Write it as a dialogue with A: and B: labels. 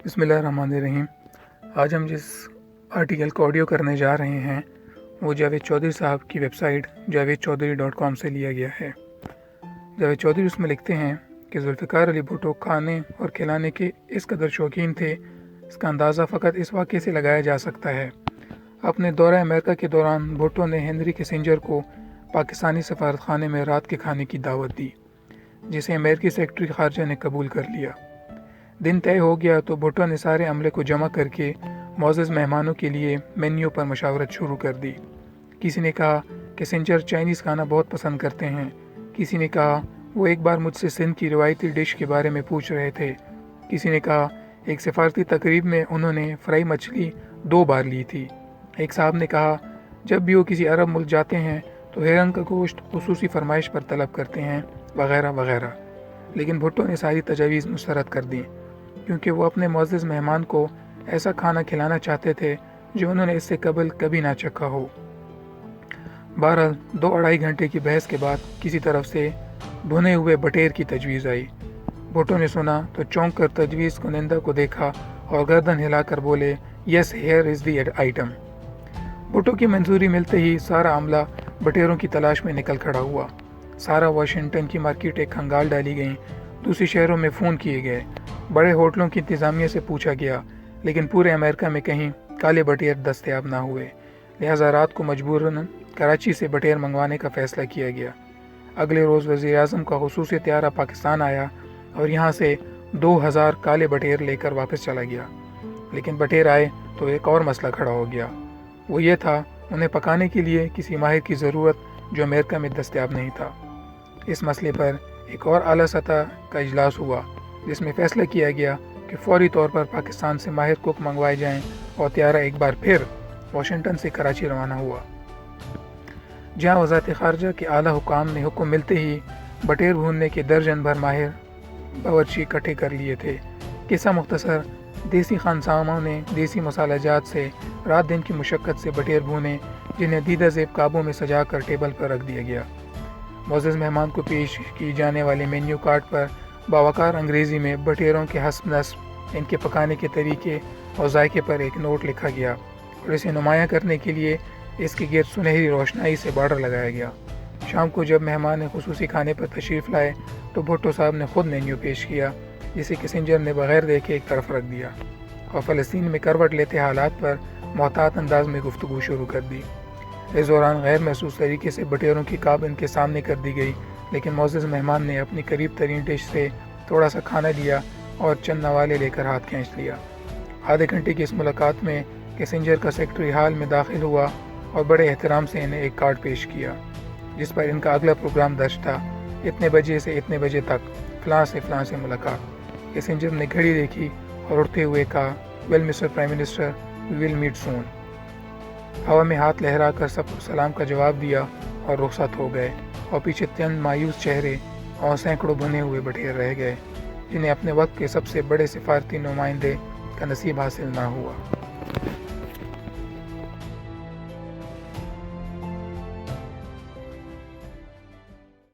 A: बिस्मिल्लाहिर्रहमानिर्रहीम। आज हम जिस आर्टिकल को ऑडियो करने जा रहे हैं वो जावेद चौधरी साहब की वेबसाइट javed-chaudhary.com से लिया गया है। जावेद चौधरी उसमें लिखते हैं कि जुल्फ़िकार अली भुट्टो खाने और खिलाने के इस कदर शौकीन थे, इसका अंदाज़ा फ़कत इस वाक़े से लगाया जा सकता है। अपने दौरा अमेरिका के दौरान भुट्टो ने हेनरी किसिंजर को पाकिस्तानी सफारत खाने में रात के खाने की दावत दी, जिसे अमेरिकी सेक्रेटरी ख़ारजा ने कबूल कर लिया। दिन तय हो गया तो भुट्टो ने सारे अमले को जमा करके मुअज़्ज़ज़ मेहमानों के लिए मेन्यू पर मशावरत शुरू कर दी। किसी ने कहा किसिंजर चाइनीज़ खाना बहुत पसंद करते हैं। किसी ने कहा वो एक बार मुझसे सिंध की रिवायती डिश के बारे में पूछ रहे थे। किसी ने कहा एक सफारती तकरीब में उन्होंने फ्राई मछली 2 बार ली थी। एक साहब ने कहा जब भी वो किसी अरब मुल्क जाते हैं तो हिरन का गोश्त खुसूसी फरमाइश पर तलब करते हैं, वगैरह वगैरह। लेकिन भुट्टो ने सारी तजावीज़ मुस्तरद कर दी, क्योंकि वो अपने मुअज़्ज़ज़ मेहमान को ऐसा खाना खिलाना चाहते थे जो उन्होंने इससे कबल कभी ना चखा हो। बहरहाल 2-2.5 घंटे की बहस के बाद किसी तरफ से भुने हुए बटेर की तजवीज़ आई। भुट्टो ने सुना तो चौंक कर तजवीज़ कुनिंदा को देखा और गर्दन हिलाकर बोले, yes here is the item. Bhutto की मंजूरी मिलते ही सारा अमला बटेरों की तलाश में निकल खड़ा हुआ। सारा वाशिंगटन की मार्केटें खंगाल डाली गईं, दूसरे शहरों में फ़ोन किए गए, बड़े होटलों की इंतज़ामिया से पूछा गया, लेकिन पूरे अमेरिका में कहीं काले बटेर दस्तयाब ना हुए। लिहाजा रात को मजबूरन कराची से बटेर मंगवाने का फ़ैसला किया गया। अगले रोज़ वज़ीर-ए-आज़म का खुसूसी त्यारा पाकिस्तान आया और यहाँ से 2000 काले बटेर लेकर वापस चला गया। लेकिन बटेर आए तो एक और मसला खड़ा हो गया। वो ये था उन्हें पकाने के लिए किसी माहिर की ज़रूरत जो अमेरिका में दस्तयाब नहीं था। इस मसले पर एक और आला सतह का इजलास हुआ, जिसमें फ़ैसला किया गया कि फ़ौरी तौर पर पाकिस्तान से माहिर कुक मंगवाए जाएं और त्यारा एक बार फिर वाशिंगटन से कराची रवाना हुआ, जहां वज़ारत ख़ारजा के आला हुकाम ने हुक्म मिलते ही बटेर भूनने के दर्जन भर माहिर बावर्ची इकट्ठे कर लिए थे। किस्सा मुख्तसर, देसी खानसामों ने देसी मसाला जात से रात दिन की मुशक्क़त से बटेर भूने, जिन्हें दीदा ज़ेब काबों में सजा कर टेबल पर रख दिया गया। मुअज़्ज़ज़ मेहमान को पेश की जाने वाले मेन्यू कार्ड पर बावकार अंग्रेज़ी में बटेरों के हस्ब नस्ब, इनके पकाने के तरीके और जायके पर एक नोट लिखा गया और इसे नुमायाँ करने के लिए इसके गिर्द सुनहरी रोशनाई से बॉर्डर लगाया गया। शाम को जब मेहमान खुसूसी खाने पर तशरीफ़ लाए तो भुट्टो साहब ने खुद मेन्यू पेश किया, जिसे किसिंजर ने बग़ैर देखे एक तरफ रख दिया और फ़लस्तीन में करवट लेते हालात पर मोहतात अंदाज में गुफ्तगू शुरू कर दी। इस दौरान गैर महसूस तरीके से बटेरों की काब इनके सामने कर दी गई, लेकिन मुअज़्ज़ज़ मेहमान ने अपनी करीब तरीन डिश से थोड़ा सा खाना लिया और चंद नवाले लेकर हाथ खींच लिया। आधे घंटे की इस मुलाकात में किसिंजर का सेक्रेटरी हाल में दाखिल हुआ और बड़े एहतराम से इन्हें एक कार्ड पेश किया, जिस पर इनका अगला प्रोग्राम दर्ज था, इतने बजे से इतने बजे तक फ़लाँ से मुलाकात। किसिंजर ने घड़ी देखी और उठते हुए कहा, well mister prime minister, we will meet soon. हवा में हाथ लहरा कर सबको सलाम का जवाब दिया और रुखसत हो गए, और पीछे चंद मायूस चेहरे और सैकड़ों भुने हुए बटेर रह गए, जिन्हें अपने वक्त के सबसे बड़े सिफारती नुमाइंदे का नसीब हासिल ना हुआ।